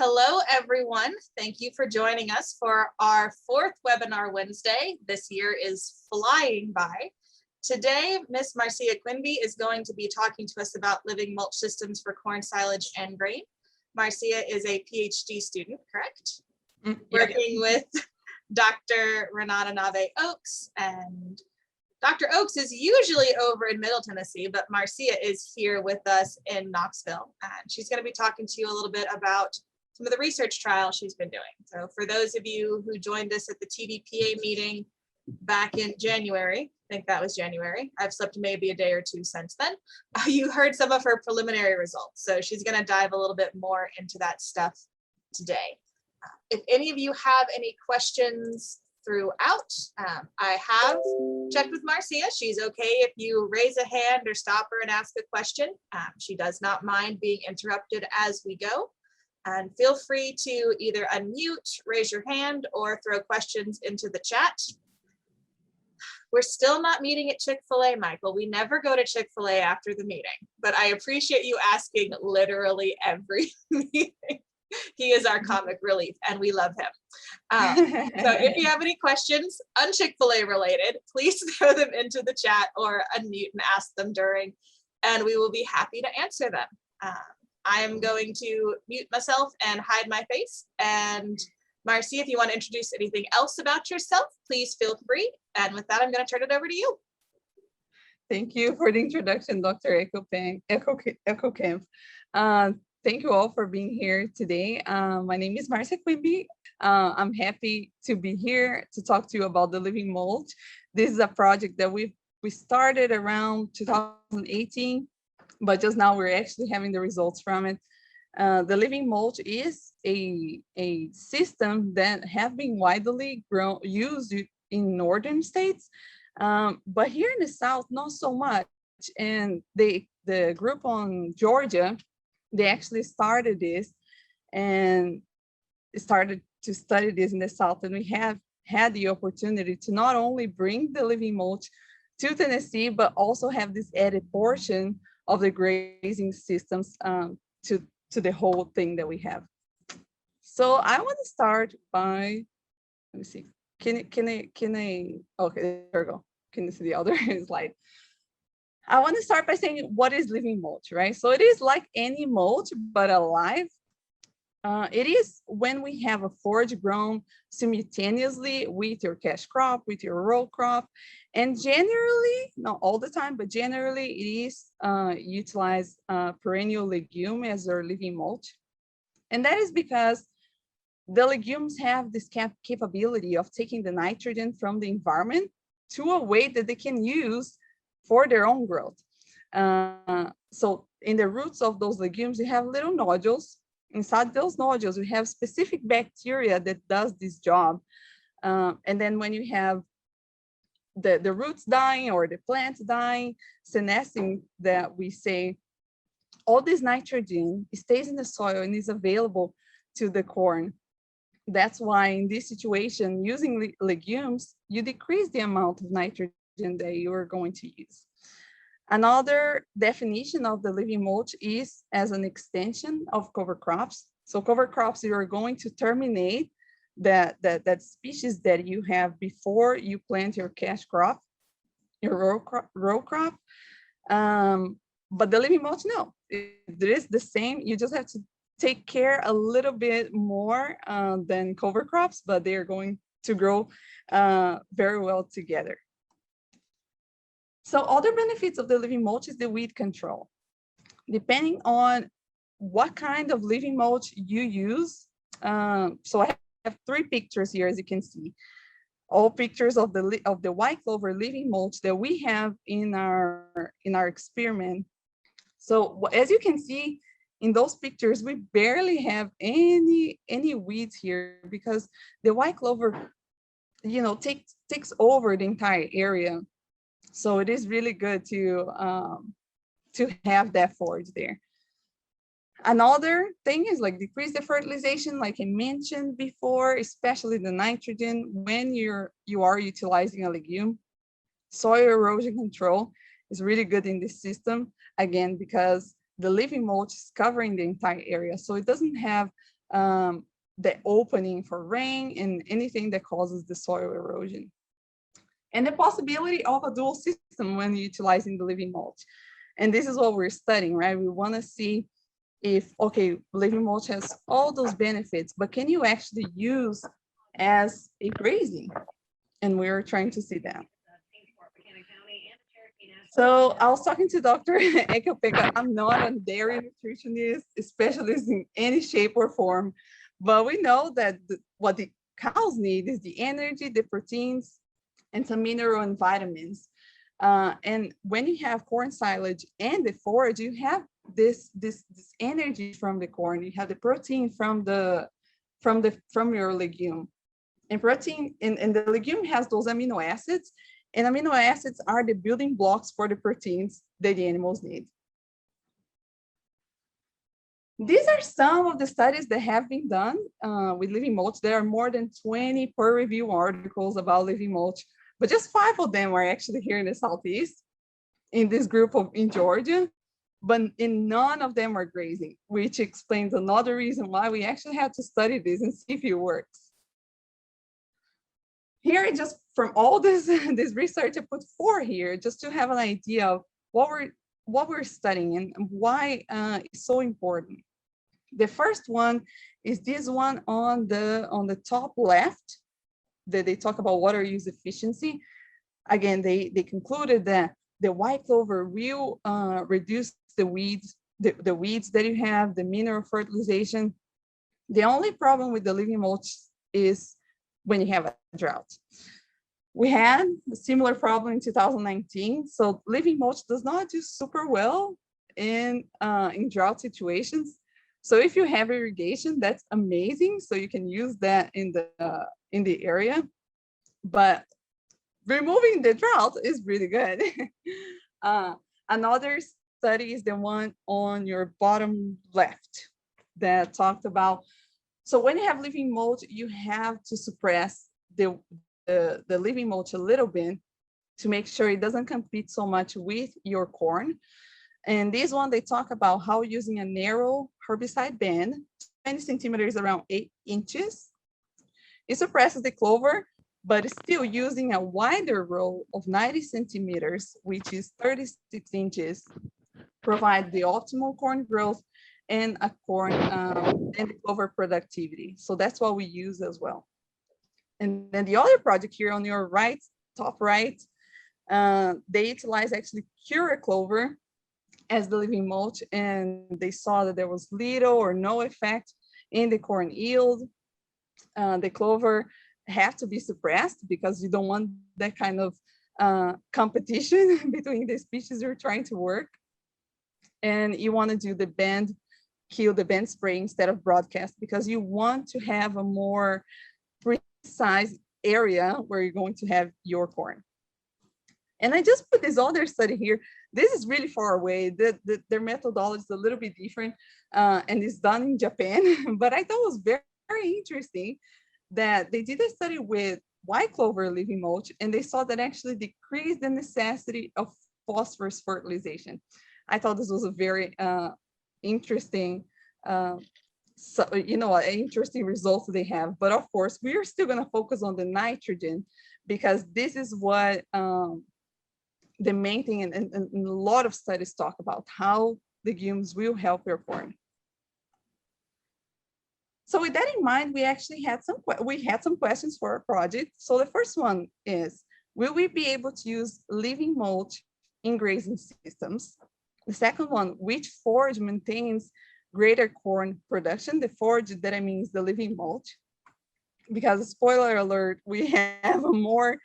Hello, everyone. Thank you for joining us for our fourth webinar Wednesday. This year is flying by. Today, Ms. Marcia Quimby is going to be talking to us about living mulch systems for corn, silage, and grain. Marcia is a PhD student, correct? Working with Dr. Renata Nave Oakes, and Dr. Oakes is usually over in Middle Tennessee, but Marcia is here with us in Knoxville, and she's going to be talking to you a little bit about some of the research trials she's been doing. So for those of you who joined us at the TVPA meeting back in January, I think that was January, I've slept maybe a day or two since then, you heard some of her preliminary results. So she's going to dive a little bit more into that stuff today. If any of you have any questions throughout, I have checked with Marcia. She's okay if you raise a hand or stop her and ask a question. She does not mind being interrupted as we go. And feel free to either unmute, raise your hand, or throw questions into the chat. We're still not meeting at Chick-fil-A, Michael. We never go to Chick-fil-A after the meeting, but I appreciate you asking literally every meeting. He is our comic relief and we love him. So if you have any questions un-Chick-fil-A related, please throw them into the chat or unmute and ask them during, and we will be happy to answer them. I am going to mute myself and hide my face. And Marcia, if you want to introduce anything else about yourself, please feel free. And with that, I'm going to turn it over to you. Thank you for the introduction, Dr. Eckelkamp. Thank you all for being here today. My name is Marcia Quimby. I'm happy to be here to talk to you about the living mulch. This is a project that we started around 2018. But just now we're actually having the results from it. The living mulch is a system that have been widely used in northern states, but here in the South, not so much. And the group on Georgia, they actually started this and started to study this in the South. And we have had the opportunity to not only bring the living mulch to Tennessee, but also have this added portion of the grazing systems to the whole thing that we have. So I want to start by, let me see, can I, okay, there we go. Can you see the other slide? I want to start by saying, what is living mulch, right? So it is like any mulch, but alive. It is when we have a forage grown simultaneously with your cash crop, with your row crop, and generally, not all the time, but generally it is utilized perennial legume as our living mulch. And that is because the legumes have this capability of taking the nitrogen from the environment to a way that they can use for their own growth. So in the roots of those legumes, you have little nodules. Inside those nodules, we have specific bacteria that does this job. And then when you have the roots dying or the plants dying, senescing, that we say, all this nitrogen stays in the soil and is available to the corn. That's why in this situation, using legumes, you decrease the amount of nitrogen that you are going to use. Another definition of the living mulch is as an extension of cover crops. So cover crops, you are going to terminate that species that you have before you plant your cash crop, your row crop. But the living mulch, no, it is the same. You just have to take care a little bit more than cover crops, but they are going to grow very well together. So other benefits of the living mulch is the weed control. Depending on what kind of living mulch you use, so I have 3 pictures here, as you can see, all pictures of the white clover living mulch that we have in our experiment. So as you can see in those pictures, we barely have any weeds here because the white clover, takes over the entire area. So it is really good to have that forage there. Another thing is like decrease the fertilization, like I mentioned before, especially the nitrogen when you are utilizing a legume. Soil erosion control is really good in this system, again, because the living mulch is covering the entire area. So it doesn't have the opening for rain and anything that causes the soil erosion. And the possibility of a dual system when utilizing the living mulch. And this is what we're studying, right? We want to see if, okay, living mulch has all those benefits, but can you actually use as a grazing? And we're trying to see that. So I was talking to Dr. Ekopeka. I'm not a dairy nutritionist, specialist in any shape or form, but we know that what the cows need is the energy, the proteins, and some mineral and vitamins. And when you have corn silage and the forage, you have this energy from the corn. You have the protein from your legume. And protein and the legume has those amino acids, and amino acids are the building blocks for the proteins that the animals need. These are some of the studies that have been done with living mulch. There are more than 20 peer-reviewed articles about living mulch, but just 5 of them are actually here in the Southeast, in this group in Georgia, but in none of them are grazing, which explains another reason why we actually have to study this and see if it works. Here, just from all this research, I put 4 here just to have an idea of what we're studying and why it's so important. The first one is this one on the top left, that they talk about water use efficiency. Again, they concluded that the white clover will reduce the weeds, the weeds that you have, the mineral fertilization. The only problem with the living mulch is when you have a drought. We had a similar problem in 2019. So living mulch does not do super well in drought situations. So if you have irrigation, that's amazing. So you can use that in the area, but removing the drought is really good. Another study is the one on your bottom left that talked about, so when you have living mulch, you have to suppress the living mulch a little bit to make sure it doesn't compete so much with your corn. And this one, they talk about how using a narrow herbicide band, 20 centimeters, around 8 inches, it suppresses the clover, but still using a wider row of 90 centimeters, which is 36 inches, provide the optimal corn growth and a corn and clover productivity. So that's what we use as well. And then the other project here on your right, top right, they utilize actually Cura clover as the living mulch, and they saw that there was little or no effect in the corn yield. The clover have to be suppressed because you don't want that kind of competition between the species you're trying to work. And you want to do the band, kill the band spray instead of broadcast, because you want to have a more precise area where you're going to have your corn. And I just put this other study here. This is really far away. Their methodology is a little bit different, and it's done in Japan. But I thought it was very, very interesting that they did a study with white clover living mulch, and they saw that actually decreased the necessity of phosphorus fertilization. I thought this was a very interesting, interesting results they have. But of course, we are still going to focus on the nitrogen, because this is what the main thing, and a lot of studies talk about how legumes will help your corn. So with that in mind, we actually had some questions for our project. So the first one is, will we be able to use living mulch in grazing systems? The second one, which forage maintains greater corn production? The forage that I mean is the living mulch, because spoiler alert, we have more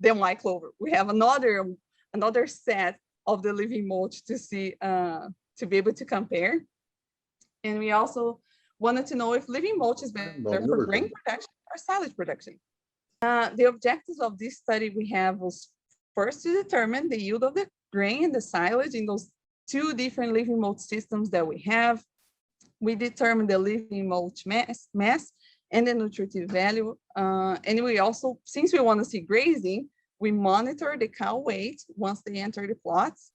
than white clover. We have another set of the living mulch to see, to be able to compare. And we also wanted to know if living mulch is better for grain production or silage production. The objectives of this study we have was first to determine the yield of the grain and the silage in those 2 different living mulch systems that we have. We determined the living mulch mass and the nutritive value. And we also, since we want to see grazing, we monitor the cow weight once they enter the plots.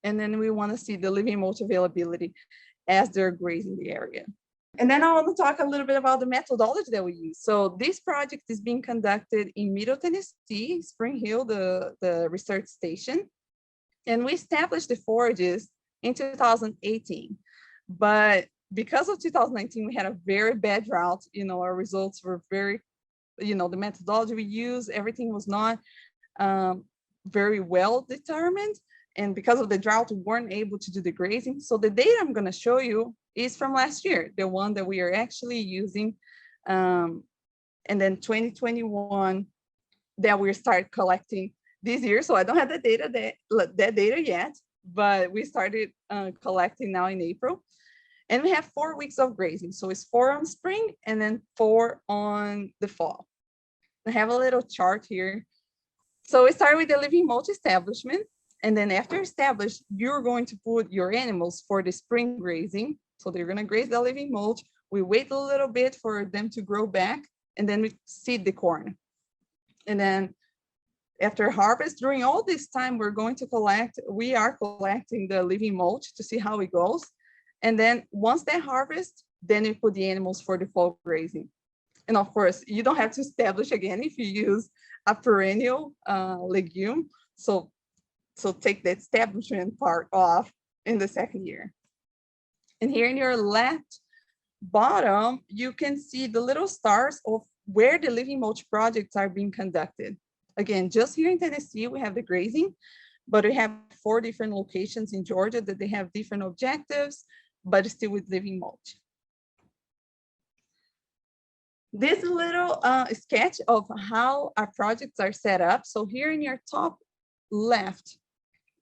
And then we want to see the living mulch availability as they're grazing the area. And then I want to talk a little bit about the methodology that we use. So this project is being conducted in Middle Tennessee, Spring Hill, the research station. And we established the forages in 2018. But because of 2019, we had a very bad drought. Our results were very, the methodology we used, everything was not very well determined. And because of the drought, we weren't able to do the grazing. So the data I'm going to show you is from last year, the one that we are actually using. And then 2021 that we start collecting this year. So I don't have the data that data yet, but we started collecting now in April. And we have 4 weeks of grazing. So it's 4 on spring and then 4 on the fall. I have a little chart here. So we start with the living mulch establishment. And then after established, you're going to put your animals for the spring grazing. So they're going to graze the living mulch. We wait a little bit for them to grow back, and then we seed the corn. And then after harvest, during all this time, we are collecting the living mulch to see how it goes. And then once they harvest, then we put the animals for the fall grazing. And of course, you don't have to establish again if you use a perennial legume. So take the establishment part off in the second year. And here in your left bottom, you can see the little stars of where the living mulch projects are being conducted. Again, just here in Tennessee, we have the grazing, but we have 4 different locations in Georgia that they have different objectives, but still with living mulch. This little sketch of how our projects are set up. So here in your top left,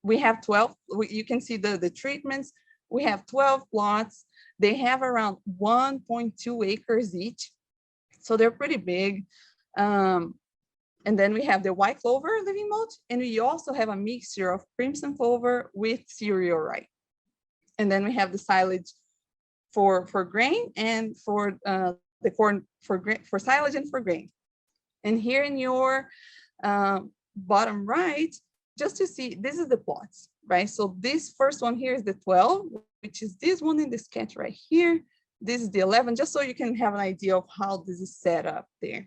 we have 12, you can see the treatments. We have 12 plots. They have around 1.2 acres each. So they're pretty big. And then we have the white clover living mulch, and we also have a mixture of crimson clover with cereal rye. And then we have the silage for grain and for the corn for silage and for grain. And here in your bottom right, just to see, this is the plots, right? So this first one here is the 12, which is this one in the sketch right here. This is the 11, just so you can have an idea of how this is set up there.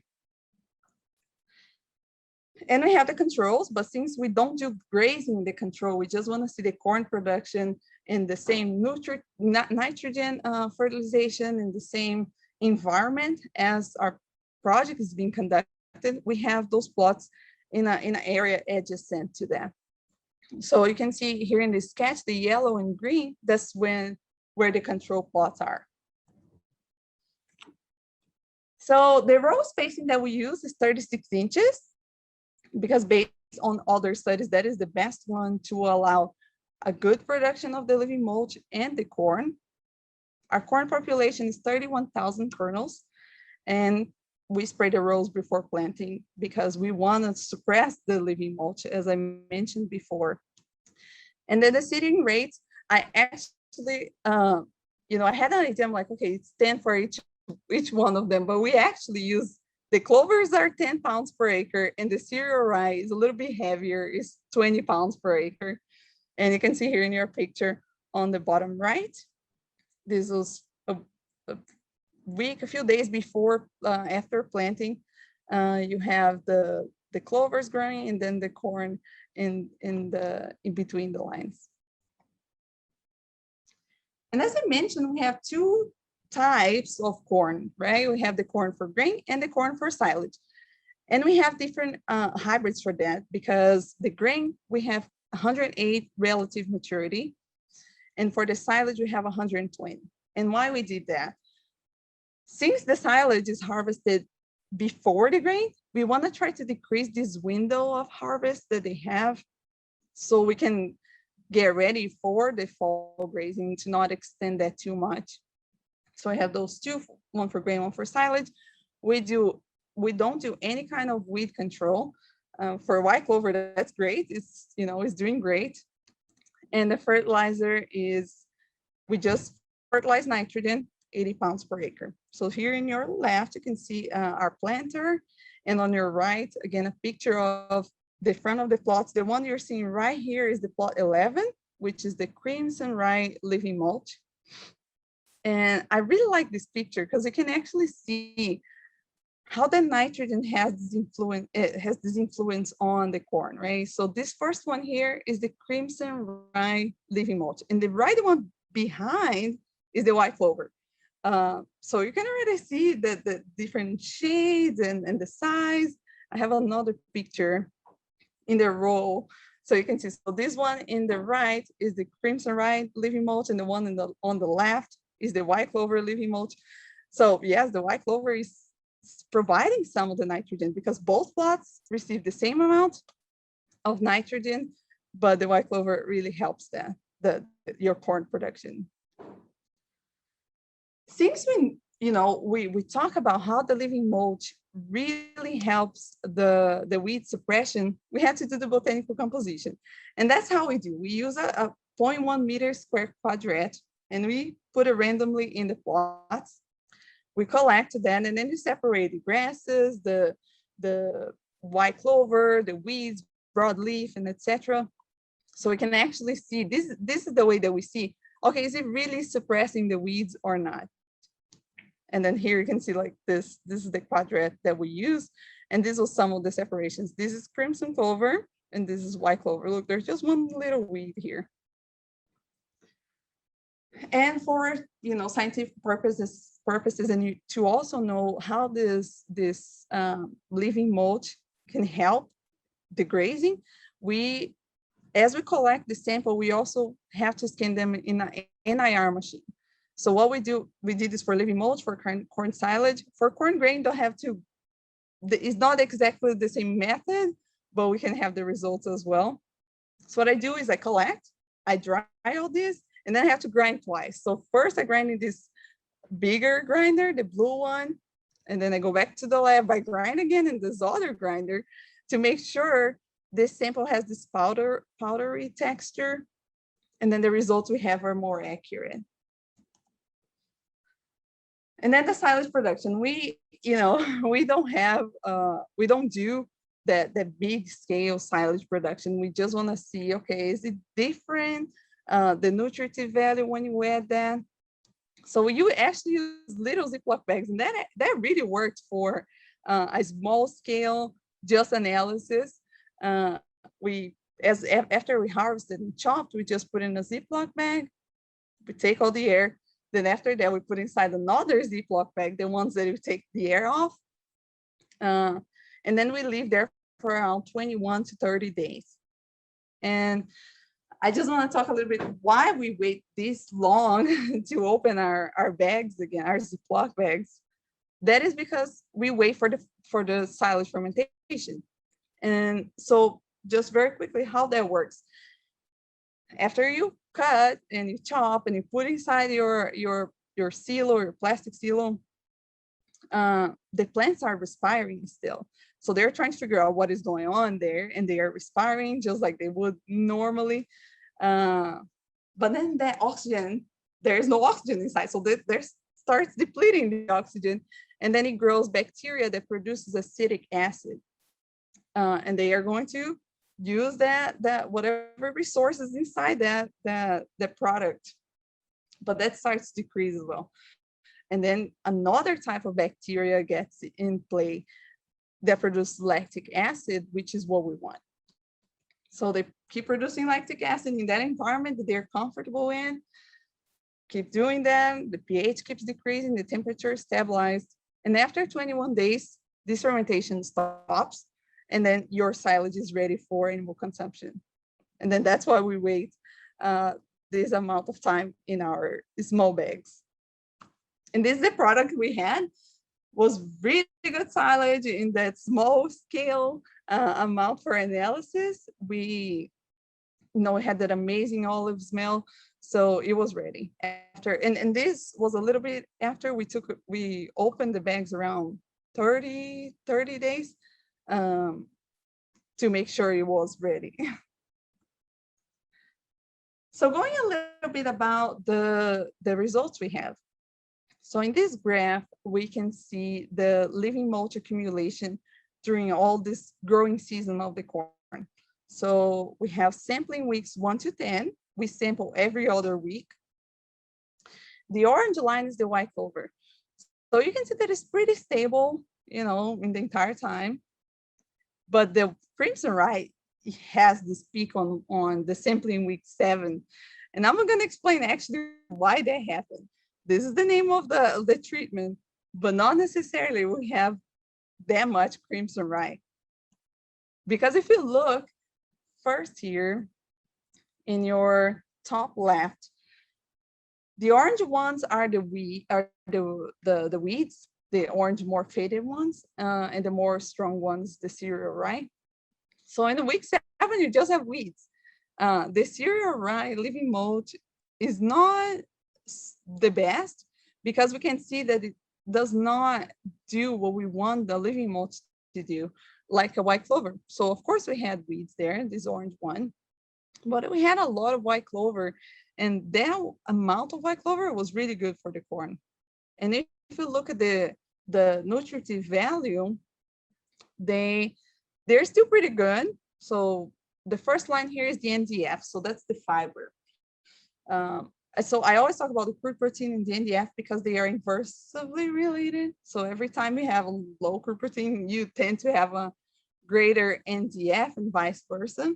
And we have the controls, but since we don't do grazing in the control, we just want to see the corn production in the same nitrogen fertilization in the same environment as our project is being conducted. We have those plots in an area adjacent to that. So you can see here in the sketch, the yellow and green, that's where the control plots are. So the row spacing that we use is 36 inches, because based on other studies, that is the best one to allow a good production of the living mulch and the corn. Our corn population is 31,000 kernels, and we spray the rows before planting because we want to suppress the living mulch, as I mentioned before. And then the seeding rates, I actually, I had an idea, I'm like, okay, it's 10 for each one of them, but we actually use, the clovers are 10 pounds per acre, and the cereal rye is a little bit heavier, it's 20 pounds per acre. And you can see here in your picture on the bottom right, this was a few days before, after planting, you have the clovers growing, and then the corn in between the lines. And as I mentioned, we have 2 types of corn, right? We have the corn for grain and the corn for silage. And we have different hybrids for that, because the grain, we have 108 relative maturity. And for the silage, we have 120. And why we did that? Since the silage is harvested before the grain, we want to try to decrease this window of harvest that they have, so we can get ready for the fall grazing, to not extend that too much. So I have those 2, one for grain, one for silage. We don't do any kind of weed control. For white clover, that's great. It's doing great. And the fertilizer is, we just fertilize nitrogen, 80 pounds per acre. So here in your left, you can see our planter, and on your right, again, a picture of the front of the plots. The one you're seeing right here is the plot 11, which is the crimson rye living mulch. And I really like this picture because you can actually see how the nitrogen has this influence on the corn, right? So this first one here is the crimson rye living mulch, and the right one behind is the white clover. So you can already see the different shades and the size. I have another picture in the row so you can see. So this one in the right is the crimson rye living mulch, and the one on the left is the white clover living mulch. So yes, the white clover is providing some of the nitrogen because both plots receive the same amount of nitrogen, but the white clover really helps your corn production. Since we talk about how the living mulch really helps the weed suppression, we have to do the botanical composition. And that's how we do. We use a 0.1 meter square quadrat, and we put it randomly in the plots. We collect that, and then we separate the grasses, the white clover, the weeds, broadleaf, and etc. So we can actually see this is the way that we see, okay, is it really suppressing the weeds or not? And then here you can see like this is the quadrat that we use. And these are some of the separations. This is crimson clover and this is white clover. Look, there's just one little weed here. And for scientific purposes, and to also know how this living mulch can help the grazing, as we collect the sample, we also have to scan them in an NIR machine. So what we did this for living mulch, for corn silage. For corn grain, it's not exactly the same method, but we can have the results as well. So what I do is I collect, I dry all this, and then I have to grind twice. So first I grind in this bigger grinder, the blue one, and then I go back to the lab, I grind again in this other grinder to make sure this sample has this powdery texture, and then the results we have are more accurate. And then the silage production, we don't do that big scale silage production. We just want to see, okay, is it different? The nutritive value when you add that. So you actually use little Ziploc bags, and that really worked for a small scale just analysis. After we harvested and chopped, we just put in a Ziploc bag. We take all the air. Then after that, we put inside another Ziploc bag, the ones that you take the air off. And then we leave there for around 21 to 30 days. And I just want to talk a little bit why we wait this long to open our bags again, our Ziploc bags. That is because we wait for the silage fermentation. And so just very quickly how that works. After you cut and you chop and you put inside your silo, your plastic silo, the plants are respiring still. So they're trying to figure out what is going on there, and they are respiring just like they would normally. But then that oxygen, there is no oxygen inside. So there starts depleting the oxygen, and then it grows bacteria that produces acetic acid. And they are going to use that whatever resources inside that product, but that starts to decrease as well. And then another type of bacteria gets in play that produce lactic acid, which is what we want. So they keep producing lactic acid in that environment that they're comfortable in, keep doing that, the pH keeps decreasing, the temperature is stabilized, and after 21 days, this fermentation stops, and then your silage is ready for animal consumption. And then that's why we wait this amount of time in our small bags. And this is the product we had, was really good silage in that small scale amount for analysis. We had that amazing olive smell, so it was ready. And this was a little bit after we opened the bags around 30 days. To make sure it was ready. So going a little bit about the results we have. So in this graph, we can see the living mulch accumulation during all this growing season of the corn. So we have sampling weeks 1 to 10. We sample every other week. The orange line is the white clover. So you can see that it's pretty stable, you know, in the entire time. But the crimson rye has this peak on the sampling week 7. And I'm going to explain actually why that happened. This is the name of the treatment, but not necessarily we have that much crimson rye. Because if you look first here in your top left, the orange ones are the weeds, the orange more faded ones, and the more strong ones, the cereal rye. So in the week 7, you just have weeds. The cereal rye living mulch is not the best because we can see that it does not do what we want the living mulch to do, like a white clover. So of course we had weeds there, this orange one, but we had a lot of white clover, and that amount of white clover was really good for the corn. And if you look at the nutritive value, they're still pretty good. So the first line here is the NDF, so that's the fiber. So I always talk about the crude protein and the NDF because they are inversely related. So every time you have a low crude protein, you tend to have a greater NDF and vice versa.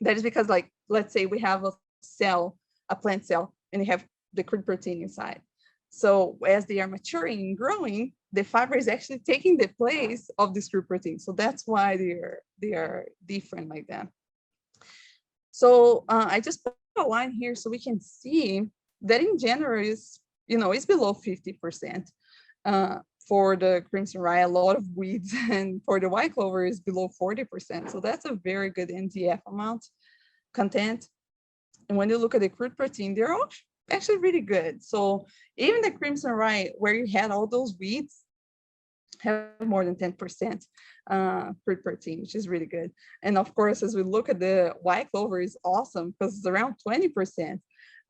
That is because, like, let's say we have a cell, a plant cell, and you have the crude protein inside. So as they are maturing and growing, the fiber is actually taking the place of this crude protein. So that's why they are different like that. So I just put a line here so we can see that in general is, you know, it's below 50%. For the crimson rye, a lot of weeds, and for the white clover is below 40%. So that's a very good NDF amount content. And when you look at the crude protein, they're all actually really good. So even the crimson rye, where you had all those weeds, have more than 10% crude protein, which is really good. And of course, as we look at the white clover, is awesome because it's around 20%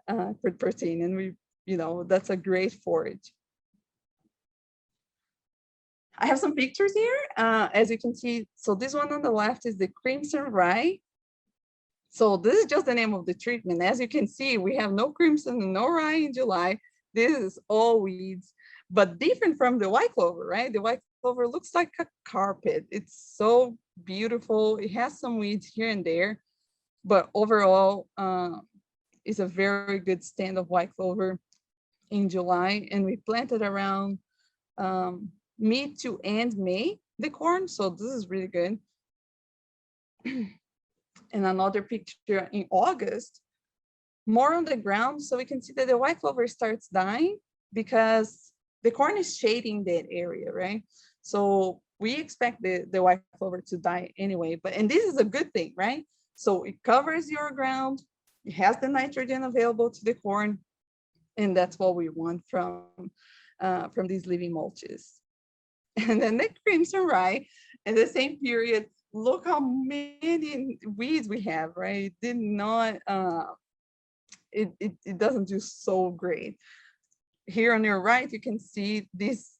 crude protein, and we, you know, that's a great forage. I have some pictures here, as you can see. So this one on the left is the crimson rye. So this is just the name of the treatment. As you can see, we have no crimson and no rye in July. This is all weeds, but different from the white clover, right? The white clover looks like a carpet. It's so beautiful. It has some weeds here and there, but overall, it's a very good stand of white clover in July. And we planted around mid to end May, the corn. So this is really good. And another picture in August, more on the ground. So we can see that the white clover starts dying because the corn is shading that area, right? So we expect the white clover to die anyway, and this is a good thing, right? So it covers your ground, it has the nitrogen available to the corn, and that's what we want from these living mulches. And then the crimson rye, in the same period, look how many weeds we have, right? It did not, it doesn't do so great. Here on your right, you can see this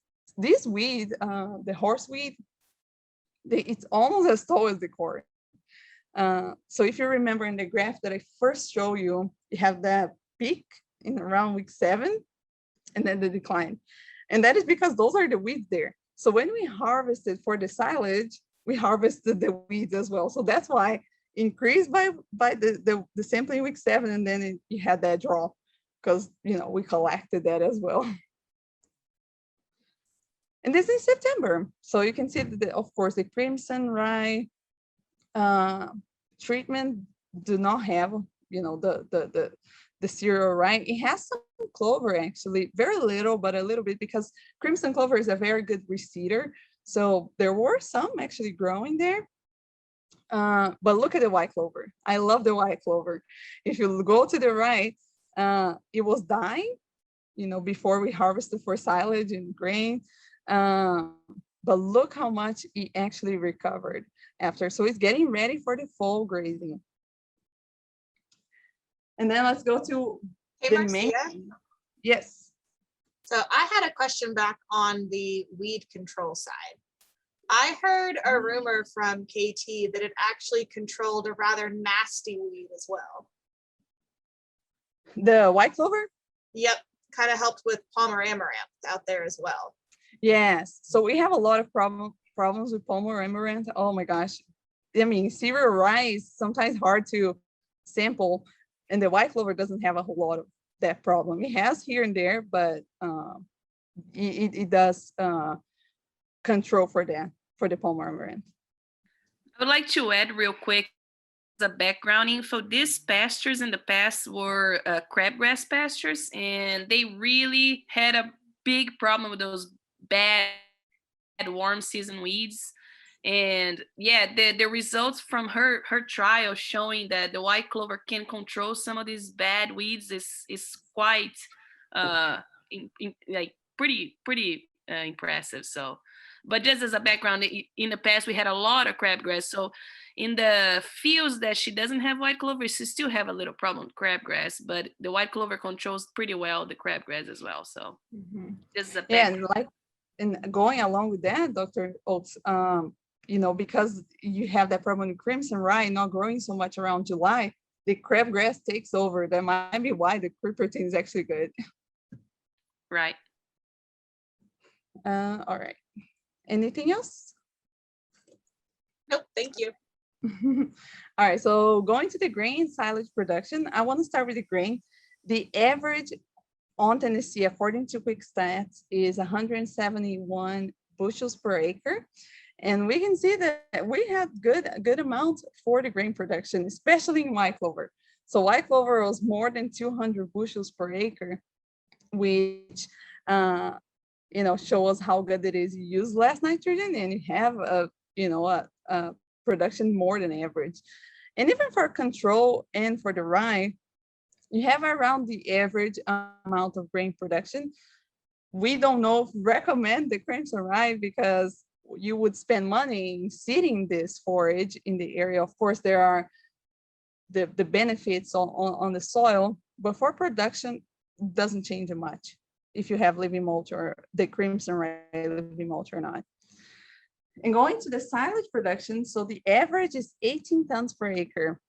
weed, the horseweed, it's almost as tall as the corn. So if you remember in the graph that I first showed you, you have that peak in around week 7, and then the decline. And that is because those are the weeds there. So when we harvested for the silage, we harvested the weeds as well. So that's why increased by the sampling week 7, and then you had that drop because, you know, we collected that as well. And this is September. So you can see that, of course, the crimson rye treatment do not have, you know, the cereal rye. It has some clover, actually, very little, but a little bit, because crimson clover is a very good reseeder. So there were some actually growing there. But look at the white clover. I love the white clover. If you go to the right, it was dying, you know, before we harvested for silage and grain. But look how much it actually recovered after. So it's getting ready for the fall grazing. And then let's go to the main. Yes. So I had a question back on the weed control side. I heard a rumor from KT that it actually controlled a rather nasty weed as well. The white clover? Yep, kind of helped with Palmer amaranth out there as well. Yes. So we have a lot of problems with Palmer amaranth. Oh my gosh. I mean, cereal rye is sometimes hard to sample, and the white clover doesn't have a whole lot of that problem. It has here and there, but it does control for that, for the Palmer amaranth. I would like to add real quick the background info. These pastures in the past were crabgrass pastures, and they really had a big problem with those bad warm season weeds. And yeah, the results from her trial showing that the white clover can control some of these bad weeds is quite like pretty impressive. So, but just as a background, in the past we had a lot of crabgrass. So in the fields that she doesn't have white clover, she still have a little problem with crabgrass, but the white clover controls pretty well the crabgrass as well. So just a Yeah, background. and going along with that, Dr. Oaks, because you have that problem with crimson rye not growing so much around July, the crabgrass takes over. That might be why the creep protein is actually good. Right. All right. Anything else? Nope, thank you. All right, so going to the grain silage production, I want to start with the grain. The average on Tennessee, according to Quick Stats, is 171 bushels per acre. And we can see that we have good amount for the grain production, especially in white clover. So white clover was more than 200 bushels per acre, which show us how good it is. You use less nitrogen and you have a production more than average. And even for control and for the rye, you have around the average amount of grain production. We don't recommend the crimson rye because you would spend money in seeding this forage in the area. Of course, there are the benefits on the soil, but for production, doesn't change much if you have living mulch or the crimson rye living mulch or not. And going to the silage production, so the average is 18 tons per acre.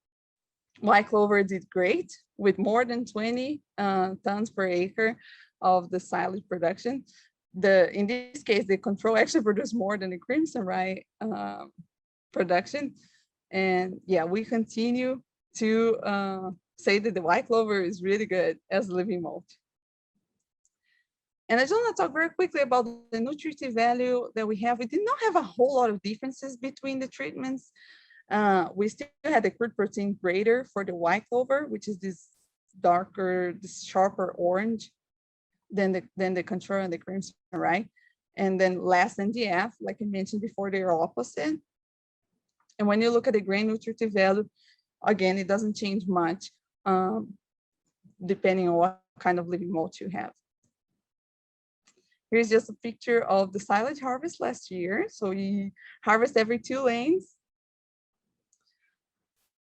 White clover did great with more than 20 tons per acre of the silage production. In this case, the control actually produced more than the crimson rye production. And yeah, we continue to say that the white clover is really good as living mulch. And I just want to talk very quickly about the nutritive value that we have. We did not have a whole lot of differences between the treatments. We still had the crude protein greater for the white clover, which is this darker, this sharper orange than the control and the crimson rye. And then less NDF, like I mentioned before, they're opposite. And when you look at the grain nutritive value, again, it doesn't change much depending on what kind of living mulch you have. Here's just a picture of the silage harvest last year. So you harvest every 2 lanes.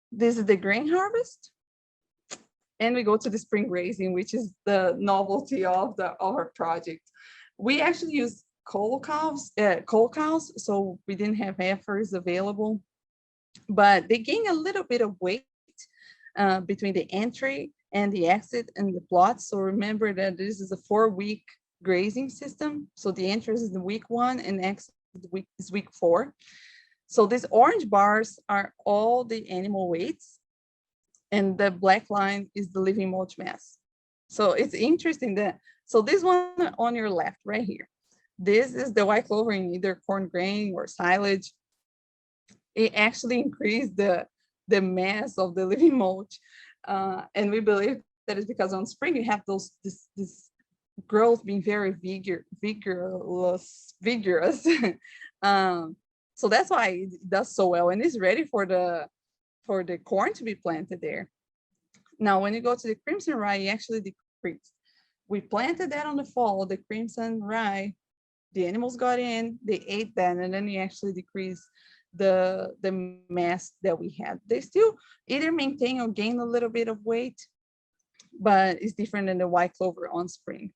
This is the grain harvest. And we go to the spring grazing, which is the novelty of our project. We actually use coal cows, so we didn't have heifers available, but they gain a little bit of weight between the entry and the exit and the plot. So remember that this is a 4-week grazing system. So the entry is in week 1 and exit is week 4. So these orange bars are all the animal weights, and the black line is the living mulch mass. So it's interesting that, so this one on your left right here, this is the white clover in either corn grain or silage. It actually increased the mass of the living mulch. And we believe that is because on spring you have this growth being very vigorous. So that's why it does so well, and it's ready for the corn to be planted there. Now, when you go to the crimson rye, you actually decrease. We planted that on the fall, the crimson rye, the animals got in, they ate that, and then you actually decrease the mass that we had. They still either maintain or gain a little bit of weight, but it's different than the white clover on spring.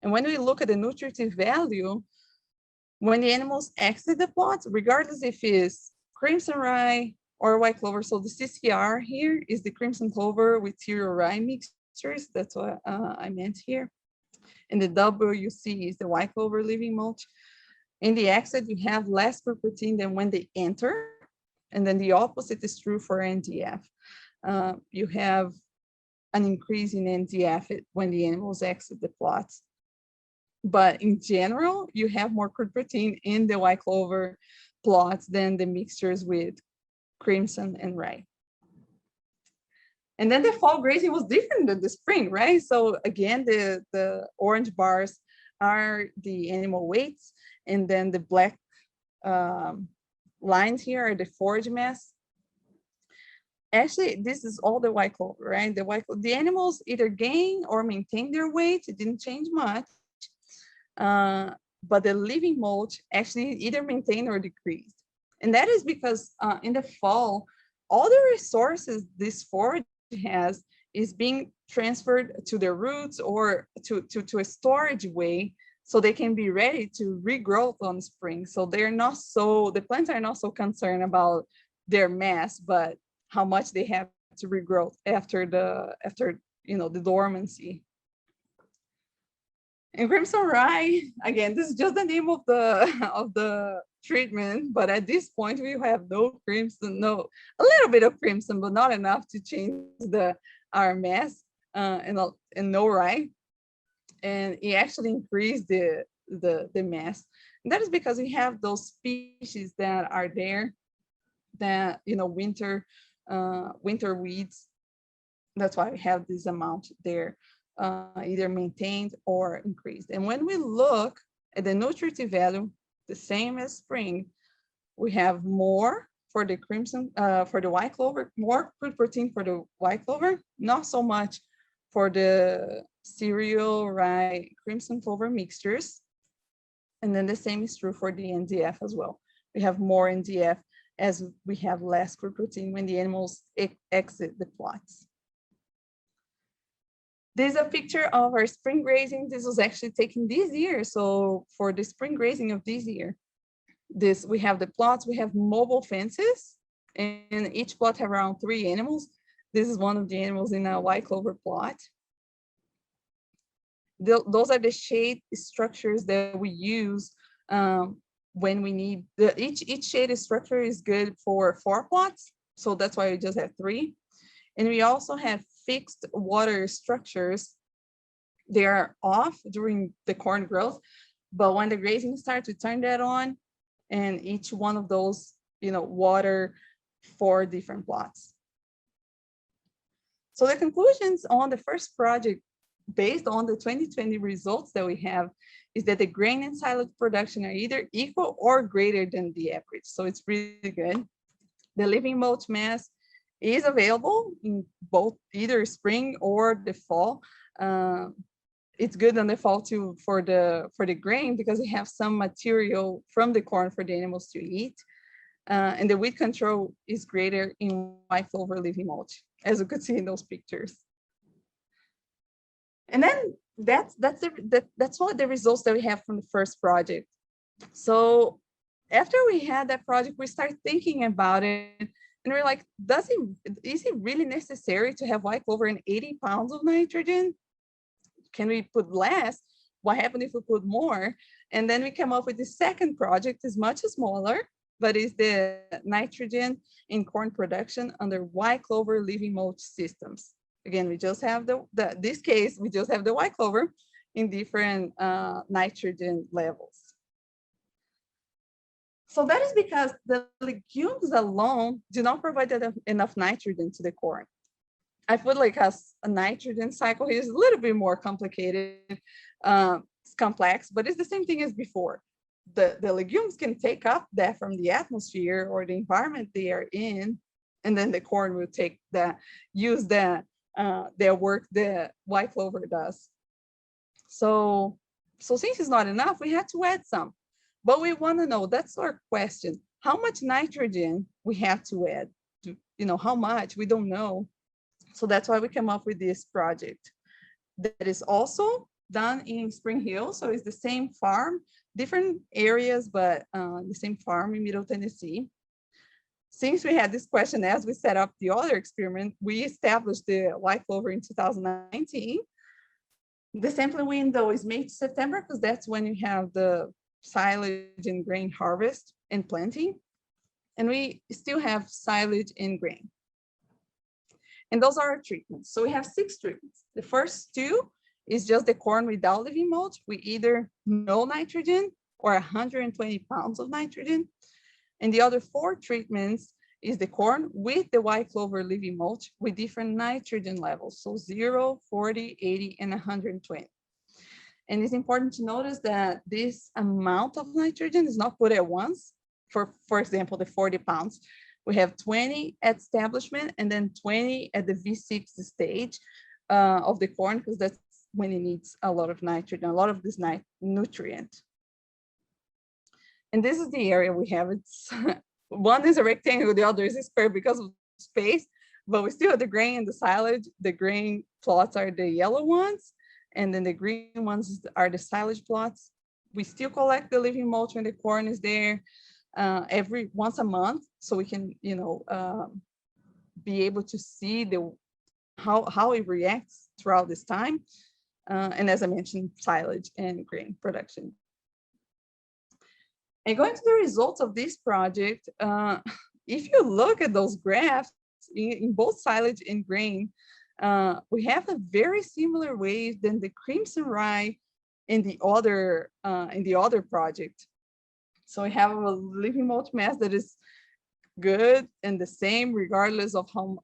And when we look at the nutritive value, when the animals exit the plot, regardless if it's crimson rye or white clover, so the CCR here is the crimson clover with cereal rye mixture. mixtures. That's what I meant here. And the WC is the white clover living mulch. In the exit, you have less protein than when they enter. And then the opposite is true for NDF. You have an increase in NDF when the animals exit the plots. But in general, you have more crude protein in the white clover plots than the mixtures with crimson and rye. And then the fall grazing was different than the spring, right? So again, the orange bars are the animal weights, and then the black lines here are the forage mass. Actually, this is all the white clover, right? The animals either gain or maintain their weight. It didn't change much. But the living mulch actually either maintained or decreased. And that is because in the fall, all the resources this forage has is being transferred to their roots or to a storage way so they can be ready to regrow on spring. So the plants are not so concerned about their mass, but how much they have to regrow after the dormancy. And crimson rye, again, this is just the name of the treatment, but at this point we have no crimson, a little bit of crimson, but not enough to change our mass, and no rye. And it actually increased the mass. And that is because we have those species that are there, that winter weeds. That's why we have this amount there, either maintained or increased. And when we look at the nutritive value, the same as spring, we have more for the crimson, for the white clover, more food protein for the white clover, not so much for the cereal, rye, crimson clover mixtures. And then the same is true for the NDF as well. We have more NDF as we have less crude protein when the animals exit the plots. This is a picture of our spring grazing. This was actually taken this year. So for the spring grazing of this year, we have the plots, we have mobile fences, and each plot have around 3 animals. This is one of the animals in a white clover plot. Those are the shade structures that we use when we need each shade structure is good for 4 plots. So that's why we just have 3. And we also have fixed water structures. They are off during the corn growth, but when the grazing starts, we turn that on, and each one of those, water 4 different plots. So the conclusions on the first project, based on the 2020 results that we have, is that the grain and silage production are either equal or greater than the average. So it's really good. The living mulch mass is available in both either spring or the fall. It's good in the fall too for the grain because we have some material from the corn for the animals to eat. And the weed control is greater in white clover living mulch, as you could see in those pictures. And then that's what the results that we have from the first project. So after we had that project, we started thinking about it, and we're like, is it really necessary to have white clover and 80 pounds of nitrogen? Can we put less? What happens if we put more? And then we came up with the second project, is much smaller, but is the nitrogen in corn production under white clover living mulch systems. Again, we just have this case, we just have the white clover in different nitrogen levels. So that is because the legumes alone do not provide enough nitrogen to the corn. I feel like a nitrogen cycle here is a little bit more complicated, it's complex, but it's the same thing as before. The legumes can take up that from the atmosphere or the environment they are in, and then the corn will use their work that white clover does. So since it's not enough, we had to add some. But we want to know, that's our question, how much nitrogen we have to add? How much? We don't know. So that's why we came up with this project that is also done in Spring Hill. So it's the same farm, different areas, but the same farm in Middle Tennessee. since we had this question as we set up the other experiment, we established the white clover in 2019. The sampling window is May to September because that's when you have the silage and grain harvest and planting. And we still have silage and grain. And those are our treatments. So we have 6 treatments. The first 2 is just the corn without living mulch with either no nitrogen or 120 pounds of nitrogen. And the other 4 treatments is the corn with the white clover living mulch with different nitrogen levels. So 0, 40, 80, and 120. And it's important to notice that this amount of nitrogen is not put at once. For example, the 40 pounds, we have 20 at establishment and then 20 at the V6 stage of the corn, because that's when it needs a lot of nitrogen, a lot of this nutrient. And this is the area we have. It's one is a rectangle, the other is a square because of space, but we still have the grain and the silage. The grain plots are the yellow ones, and then the green ones are the silage plots. We still collect the living mulch when the corn is there every once a month, so we can, be able to see how it reacts throughout this time. And as I mentioned, silage and grain production. And going to the results of this project, if you look at those graphs in both silage and grain, we have a very similar wave than the crimson rye in the other project. So we have a living mulch mass that is good and the same, regardless of how,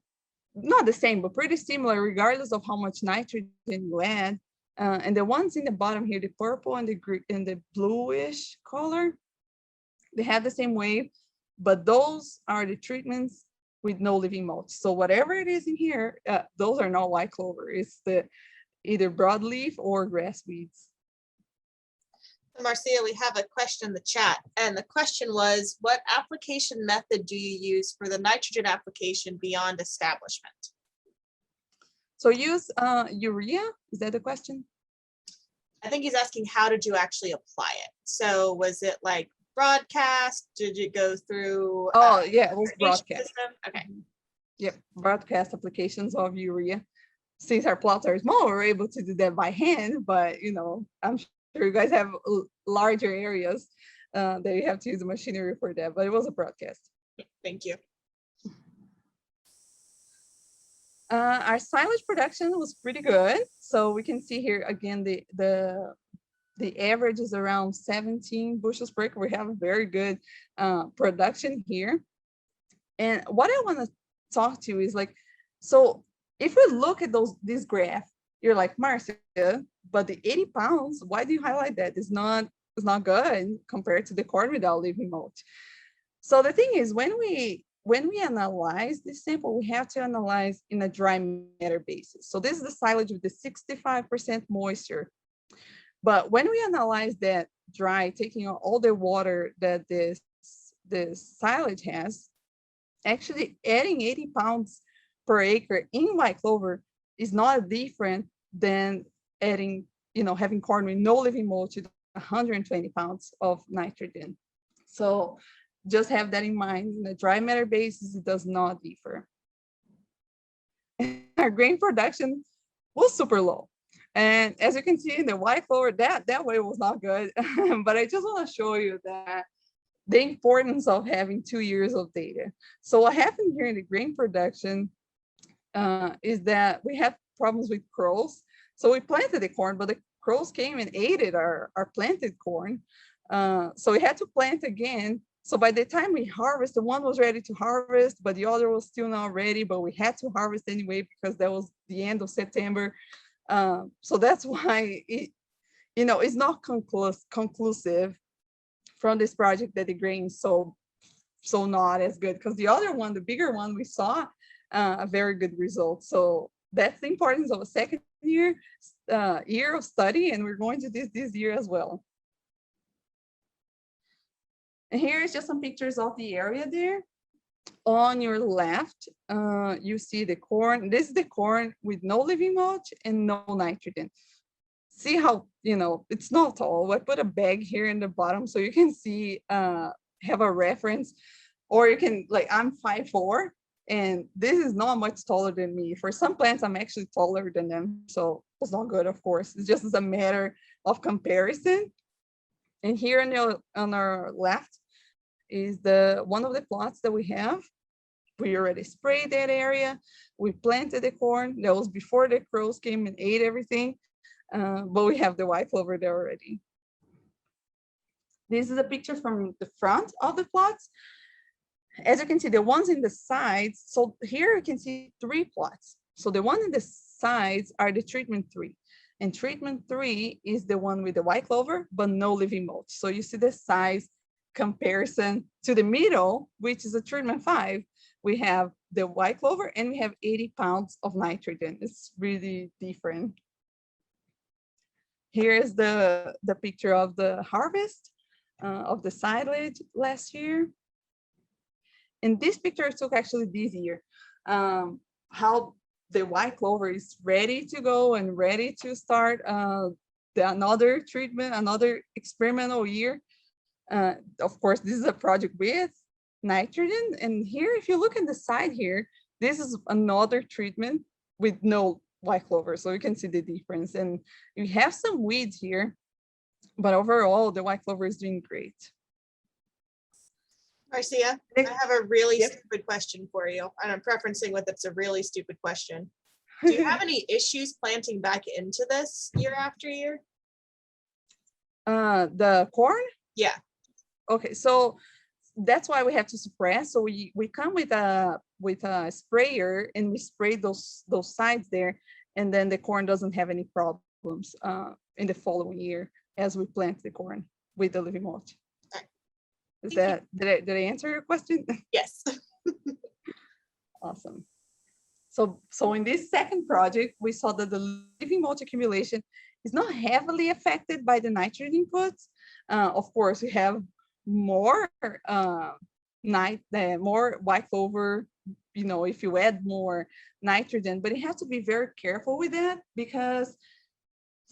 not the same, but pretty similar, regardless of how much nitrogen you add. And the ones in the bottom here, the purple and the bluish color, they have the same wave, but those are the treatments with no living mulch. So whatever it is in here, those are not white clover. It's the either broadleaf or grass weeds. Marcia, we have a question in the chat, and the question was, what application method do you use for the nitrogen application beyond establishment? So use urea, is that the question? I think he's asking, how did you actually apply it? So was it like broadcast? Did it go through? Oh, yeah, it was broadcast. System? Okay. Yep, broadcast applications of urea. Since our plots are small, we're able to do that by hand, but I'm sure you guys have larger areas that you have to use the machinery for that, but it was a broadcast. Thank you. Our silage production was pretty good. So we can see here again, the average is around 17 bushels per acre. We have a very good production here. And what I want to talk to you is like, so if we look at this graph, you're like, Marcia, but the 80 pounds, why do you highlight that? It's not good compared to the corn without living mulch. So the thing is, when we analyze this sample, we have to analyze in a dry matter basis. So this is the silage with the 65% moisture. But when we analyze that dry, taking out all the water that this silage has, actually adding 80 pounds per acre in white clover is not different than adding, having corn with no living mulch with 120 pounds of nitrogen. So just have that in mind. In a dry matter basis, it does not differ. Our grain production was super low. And as you can see in the white clover, that way was not good. But I just want to show you that the importance of having 2 years of data. So what happened here in the grain production is that we had problems with crows. So we planted the corn, but the crows came and ate it, our planted corn. So we had to plant again. So by the time we harvested, one was ready to harvest, but the other was still not ready, but we had to harvest anyway because that was the end of September. So that's why it's not conclusive from this project that the grain is so not as good, because the other one, the bigger one, we saw a very good result. So that's the importance of a second year of study, and we're going to this year as well. And here is just some pictures of the area there. On your left, you see the corn. This is the corn with no living mulch and no nitrogen. See how, it's not tall. I put a bag here in the bottom so you can see, have a reference. Or you can, like, I'm 5'4", and this is not much taller than me. For some plants, I'm actually taller than them. So it's not good, of course. It's just a matter of comparison. And here on our left is one of the plots that we have. We already sprayed that area. We planted the corn. That was before the crows came and ate everything. But we have the white clover there already. This is a picture from the front of the plots. As you can see, the ones in the sides, so here you can see 3 plots. So the one in the sides are the treatment 3. And treatment 3 is the one with the white clover, but no living mulch. So you see the size comparison to the middle, which is a treatment 5. We have the white clover and we have 80 pounds of nitrogen. It's really different. Here is the picture of the harvest of the silage last year. And this picture I took actually this year, how the white clover is ready to go and ready to start another treatment, another experimental year. Of course, this is a project with nitrogen. And here, if you look at the side here, this is another treatment with no white clover. So you can see the difference. And we have some weeds here, but overall, the white clover is doing great. Marcia, I have a really Yep. stupid question for you, and I'm preferencing with it's a really stupid question. Do you have any issues planting back into this year after year? The corn? Yeah. Okay, so that's why we have to suppress. So we come with a sprayer and we spray those sides there, and then the corn doesn't have any problems in the following year as we plant the corn with the living mulch. Is that, did I answer your question? Yes. Awesome. So in this second project, we saw that the living mulch accumulation is not heavily affected by the nitrogen inputs. Of course, we have more more white clover, if you add more nitrogen, but you have to be very careful with that because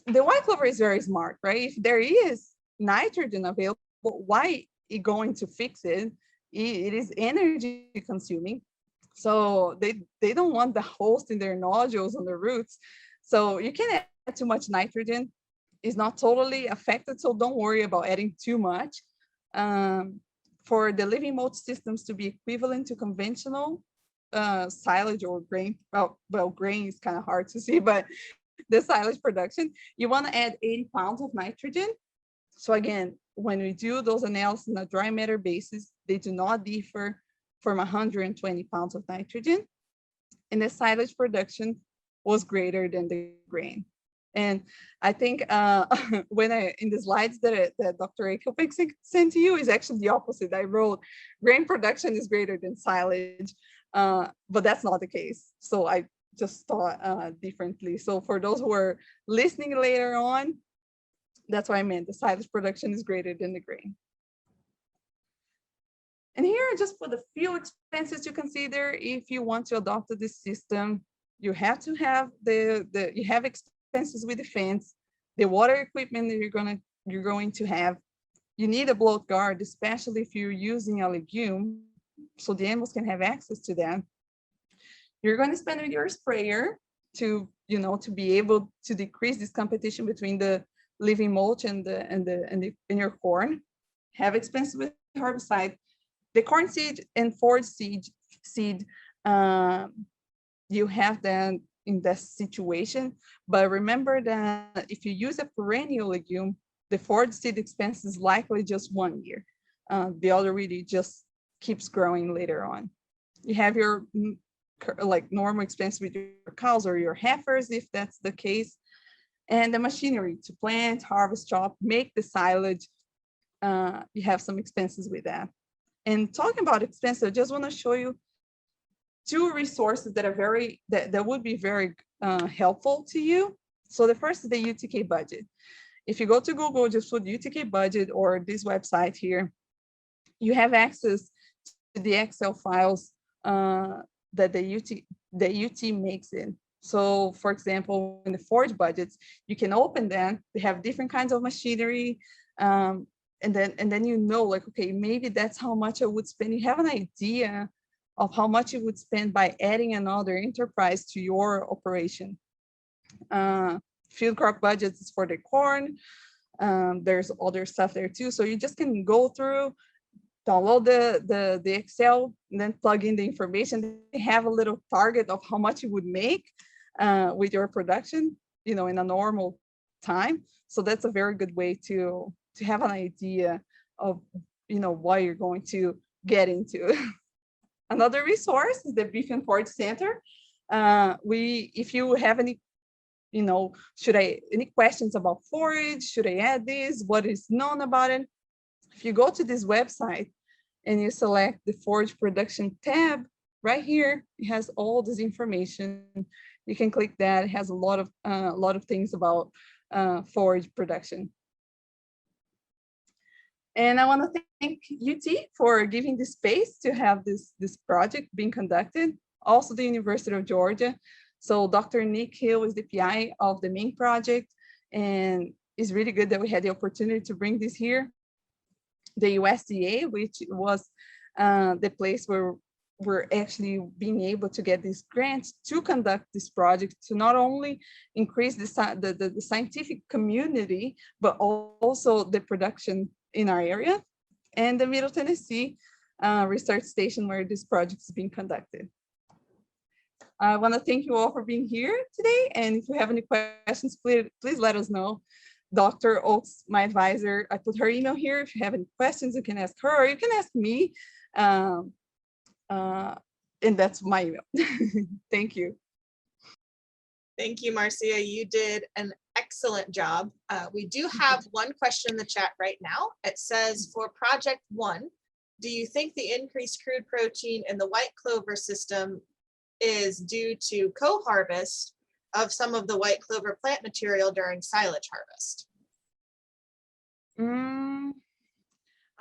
the white clover is very smart, right? If there is nitrogen available, why it going to fix it? It is energy consuming. So they don't want the host in their nodules on the roots. So you can add too much nitrogen. It's not totally affected, so don't worry about adding too much. For the living mulch systems to be equivalent to conventional silage or grain, well, grain is kind of hard to see, but the silage production, you want to add 80 pounds of nitrogen. So again, when we do those analyses on a dry matter basis, they do not differ from 120 pounds of nitrogen. And the silage production was greater than the grain. And I think when in the slides that Dr. Akopek sent to you is actually the opposite. I wrote grain production is greater than silage, but that's not the case. So I just thought differently. So for those who are listening later on, that's what I meant. The silage production is greater than the grain. And here I just put a few expenses to consider if you want to adopt this system. You have to have you have expenses with the fence, the water equipment that you're going to have. You need a bloat guard, especially if you're using a legume, so the animals can have access to that. You're going to spend with your sprayer to be able to decrease this competition between the living mulch and your corn. Have expenses with herbicide. The corn seed and forage seed, you have them in that situation. But remember that if you use a perennial legume, the forage seed expense is likely just 1 year. The other really just keeps growing later on. You have your like normal expense with your cows or your heifers, if that's the case. And the machinery to plant, harvest, chop, make the silage. You have some expenses with that. And talking about expenses, I just want to show you 2 resources that are that would be very helpful to you. So the first is the UTK budget. If you go to Google, just put UTK budget or this website here, you have access to the Excel files that the UT makes in. So for example, in the forage budgets, you can open them. They have different kinds of machinery. then you know, like, okay, maybe that's how much I would spend. You have an idea of how much you would spend by adding another enterprise to your operation. Field crop budgets is for the corn. There's other stuff there too. So you just can go through, download the Excel, and then plug in the information. They have a little target of how much you would make with your production, in a normal time. So that's a very good way to have an idea of, what you're going to get into. Another resource is the Beef and Forage Center. If you have any, any questions about forage, should I add this? What is known about it? If you go to this website and you select the forage production tab right here, it has all this information. You can click that. It has a lot of things about forage production. And I want to thank UT for giving the space to have this project being conducted. Also the University of Georgia. So Dr. Nick Hill is the PI of the main project, and it's really good that we had the opportunity to bring this here. The USDA, which was the place where we're actually being able to get these grants to conduct this project, to not only increase the scientific community, but also the production in our area, and the Middle Tennessee Research Station where this project is being conducted. I want to thank you all for being here today, and if you have any questions, please let us know. Dr. Oaks, my advisor, I put her email here. If you have any questions, you can ask her or you can ask me. And that's my email. Thank you. Thank you, Marcia. You did an excellent job. We do have one question in the chat right now. It says, for project 1, do you think the increased crude protein in the white clover system is due to co-harvest of some of the white clover plant material during silage harvest?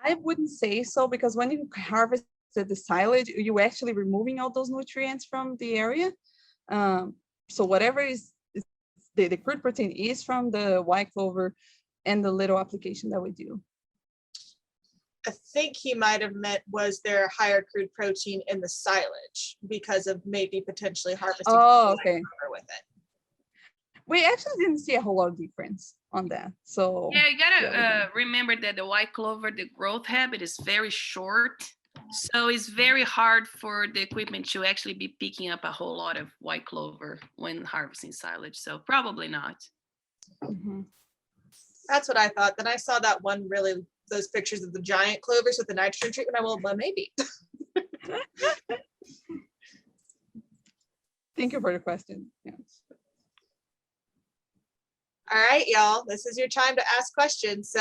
I wouldn't say so, because when you harvest the silage, you're actually removing all those nutrients from the area. So whatever is the crude protein is from the white clover and the little application that we do. I think he might have meant, was there higher crude protein in the silage because of maybe potentially harvesting okay. with it? We actually didn't see a whole lot of difference on that. So yeah, you gotta remember that the white clover, the growth habit is very short. So it's very hard for the equipment to actually be picking up a whole lot of white clover when harvesting silage. So probably not. Mm-hmm. That's what I thought. Then I saw that one, really, those pictures of the giant clovers with the nitrogen treatment. I will, well, maybe. Thank you for the question. Yes. All right, y'all, this is your time to ask questions. So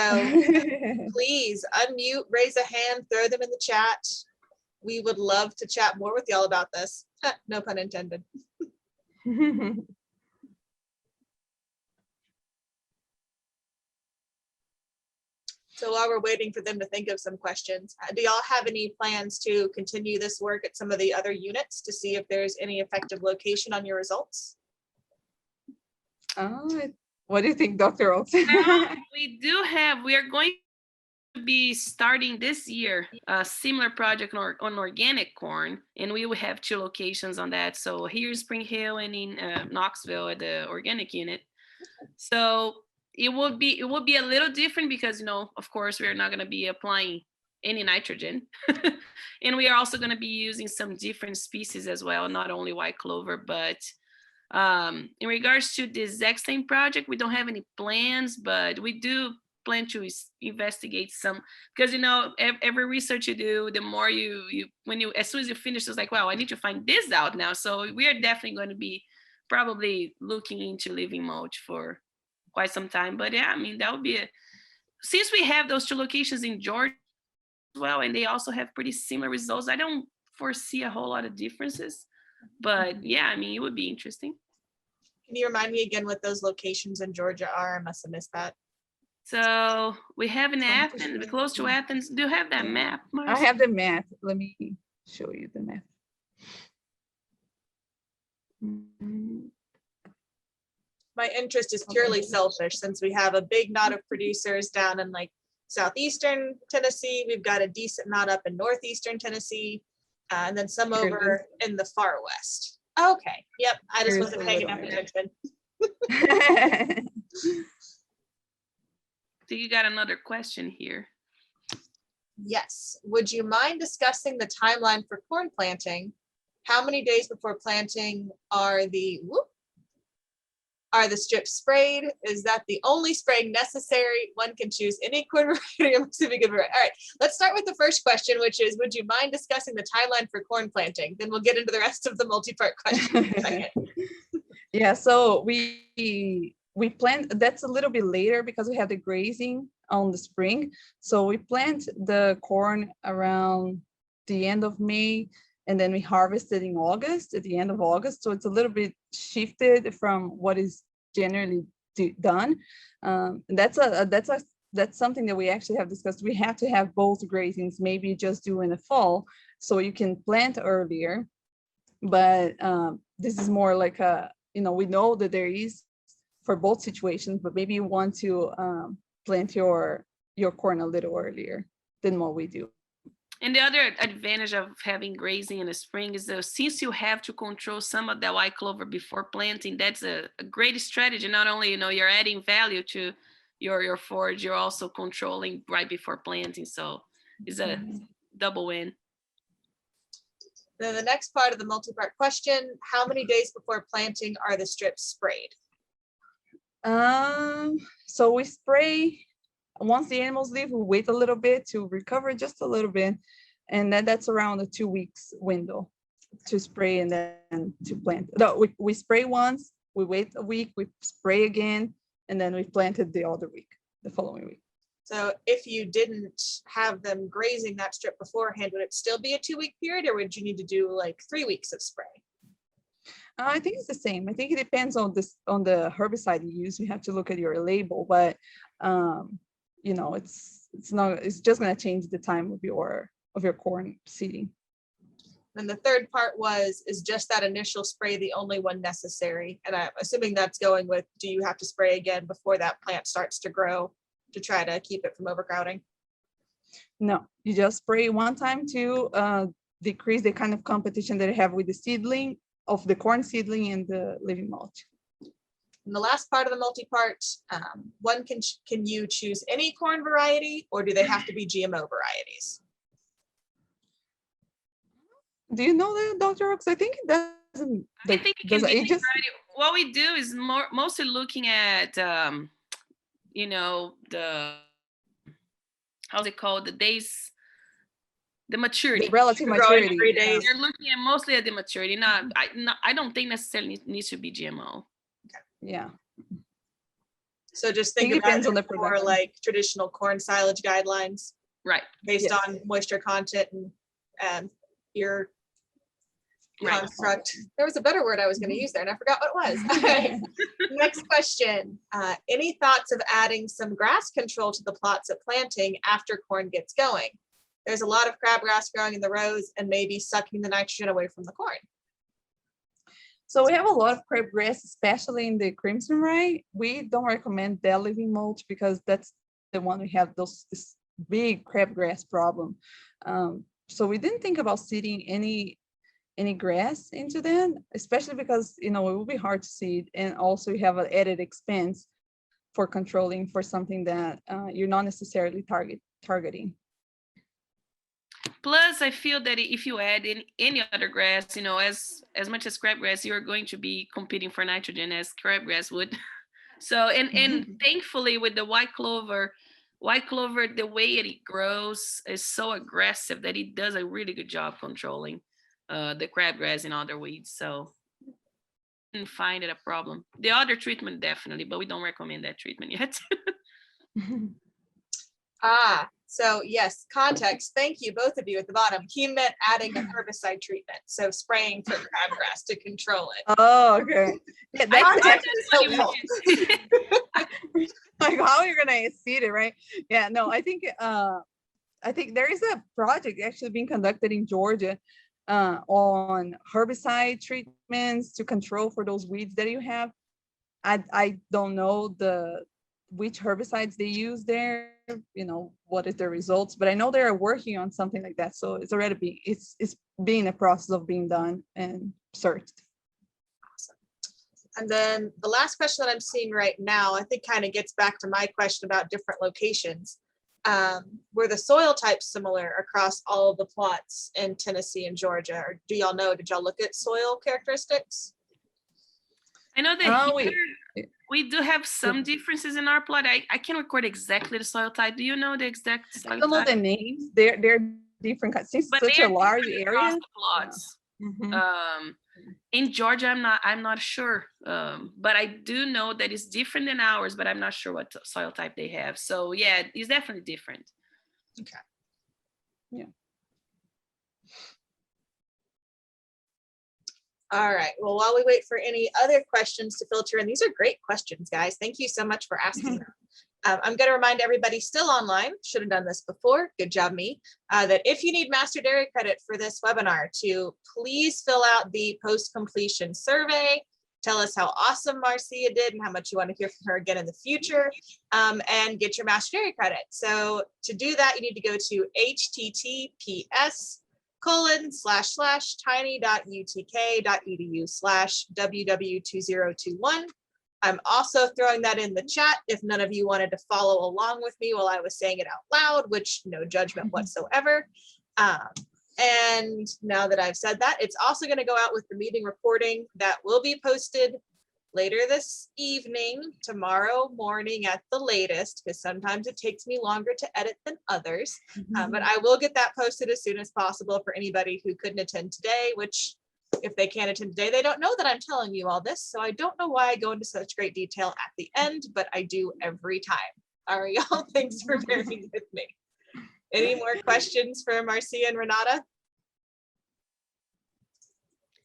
please unmute, raise a hand, throw them in the chat. We would love to chat more with y'all about this. No pun intended. So while we're waiting for them to think of some questions, do y'all have any plans to continue this work at some of the other units to see if there's any effective location on your results? What do you think, Dr. Oaks? We are going to be starting this year a similar project on organic corn, and we will have 2 locations on that. So here in Spring Hill and in Knoxville at the organic unit. So it will be a little different because, of course, we're not going to be applying any nitrogen. And we are also going to be using some different species as well, not only white clover, but in regards to the Zexane project, we don't have any plans, but we do plan to investigate some, because every research you do, the more as soon as you finish, it's like, wow, I need to find this out now. So we are definitely going to be probably looking into living mulch for quite some time. But yeah, I mean, that would be since we have those 2 locations in Georgia as well, and they also have pretty similar results, I don't foresee a whole lot of differences. But yeah, I mean, it would be interesting. Can you remind me again what those locations in Georgia are? I must have missed that. So we have in Athens, we're close to Athens. Do you have that map, Marcia? I have the map. Let me show you the map. My interest is purely selfish, since we have a big knot of producers down in like southeastern Tennessee. We've got a decent amount up in northeastern Tennessee, and then some Here it over in the far west. Okay, yep, I just Here's wasn't a paying little enough area. attention. So you got another question here. Yes, would you mind discussing the timeline for corn planting? How many days before planting are the strips sprayed? Is that the only spraying necessary? One can choose any corn variety. I'm assuming good variety. All right, let's start with the first question, which is, would you mind discussing the timeline for corn planting? Then we'll get into the rest of the multi-part questions in a second. Yeah, so we plant, that's a little bit later because we have the grazing on the spring. So we plant the corn around the end of May, and then we harvest it in August, at the end of August. So it's a little bit shifted from what is generally done. And that's something that we actually have discussed. We have to have both grazings, maybe just do in the fall, so you can plant earlier. But this is more like we know that there is for both situations, but maybe you want to plant your corn a little earlier than what we do. And the other advantage of having grazing in the spring is that since you have to control some of that white clover before planting, that's a great strategy. Not only, you're adding value to your forage, you're also controlling right before planting. So it's a double win. Then the next part of the multi-part question, how many days before planting are the strips sprayed? So we spray once the animals leave, we wait a little bit to recover just a little bit. And then that's around a 2 weeks window to spray and then to plant. No, we spray once, we wait a week, we spray again, and then we planted the other week, the following week. So if you didn't have them grazing that strip beforehand, would it still be a 2-week period, or would you need to do like 3 weeks of spray? I think it's the same. I think it depends on the herbicide you use. You have to look at your label, but it's just going to change the time of your corn seeding. And the third part is just that initial spray the only one necessary? And I'm assuming that's going with, do you have to spray again before that plant starts to grow to try to keep it from overcrowding? No, you just spray one time to decrease the kind of competition that you have with the seedling of the corn seedling and the living mulch. And the last part of the multi-part, one can you choose any corn variety, or do they have to be GMO varieties? Do you know that, Dr. Oaks? I think it doesn't. I think it can be what we do is mostly looking at the how's it called, the days, the maturity, the relative maturity. Days. They're looking at mostly at the maturity. I don't think necessarily needs to be GMO. Yeah. So just think about it on the more like traditional corn silage guidelines, right? Based on moisture content and your construct. There was a better word I was going to use there, and I forgot what it was. Okay. Next question. Any thoughts of adding some grass control to the plots at planting after corn gets going? There's a lot of crabgrass growing in the rows and maybe sucking the nitrogen away from the corn. So we have a lot of crabgrass, especially in the crimson rye. We don't recommend that living mulch because that's the one we have this big crabgrass problem. So we didn't think about seeding any grass into that, especially because it will be hard to seed, and also you have an added expense for controlling for something that you're not necessarily targeting. Plus, I feel that if you add in any other grass, as much as crabgrass, you're going to be competing for nitrogen as crabgrass would. So, and thankfully with the white clover, the way it grows is so aggressive that it does a really good job controlling the crabgrass and other weeds. So, I didn't find it a problem. The other treatment definitely, but we don't recommend that treatment yet. So yes, context. Thank you, both of you at the bottom. He meant adding a herbicide treatment, so spraying for crabgrass to control it. Oh, okay. Yeah, that's helpful. Like how are you gonna seed it, right? Yeah, no, I think there is a project actually being conducted in Georgia on herbicide treatments to control for those weeds that you have. I don't know which herbicides they use there, what is the results, but I know they are working on something like that. So it's already it's being a process of being done and searched. And then the last question that I'm seeing right now, I think kind of gets back to my question about different locations. Were the soil types similar across all of the plots in Tennessee and Georgia? Or do y'all know, did y'all look at soil characteristics? I know that wait. we do have some differences in our plot. I can't record exactly the soil type. Do you know the exact soil I don't know type? the names. They're different. Since But such they a are large different area. across the plots. Mhm. In Georgia, I'm not sure, but I do know that it's different than ours, but I'm not sure what soil type they have. So yeah, it's definitely different. Okay. Yeah. All right. Well, while we wait for any other questions to filter in, these are great questions, guys. Thank you so much for asking them. I'm going to remind everybody still online, should have done this before, good job me, that if you need Master Dairy Credit for this webinar, to please fill out the post-completion survey. Tell us how awesome Marcia did and how much you want to hear from her again in the future, and get your Master Dairy Credit. So to do that, you need to go to https://tiny.utk.edu/ww2021. I'm also throwing that in the chat if none of you wanted to follow along with me while I was saying it out loud, which no judgment whatsoever. And now that I've said that, it's also going to go out with the meeting recording that will be posted later this evening, tomorrow morning at the latest, because sometimes it takes me longer to edit than others. But I will get that posted as soon as possible for anybody who couldn't attend today, which if they can't attend today, they don't know that I'm telling you all this. So I don't know why I go into such great detail at the end, but I do every time. All right, y'all, thanks for bearing with me. Any more questions for Marcia and Renata?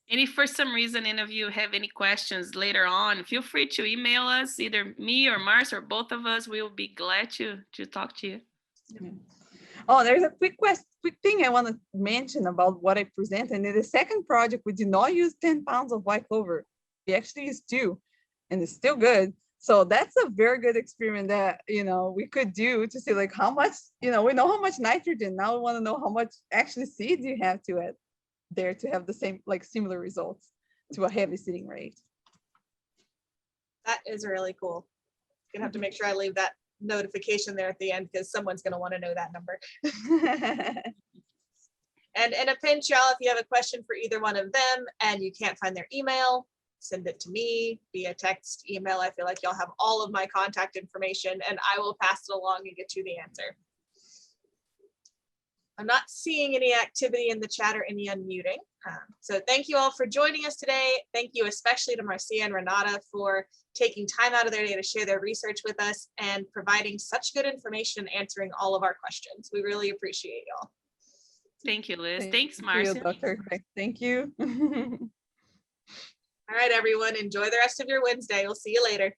And if for some reason any of you have any questions later on, feel free to email us, either me or Mars or both of us. We will be glad to talk to you. Yeah. Oh, there's a quick thing I want to mention about what I presented. In the second project, we did not use 10 pounds of white clover. We actually used 2, and it's still good. So that's a very good experiment that, we could do to see like how much, we know how much nitrogen. Now we want to know how much actually seeds you have to add there to have the same, like similar results to a heavy seeding rate. That is really cool. Gonna have to make sure I leave that notification there at the end because someone's going to want to know that number. And in a pinch, y'all, if you have a question for either one of them and you can't find their email, send it to me via text, email. I feel like y'all have all of my contact information and I will pass it along and get you the answer. I'm not seeing any activity in the chat or any unmuting. So thank you all for joining us today. Thank you especially to Marcia and Renata for taking time out of their day to share their research with us and providing such good information and answering all of our questions. We really appreciate y'all. Thank you, Liz. Thanks, Marcia. Dr. Thank you. All right, everyone, enjoy the rest of your Wednesday. We'll see you later.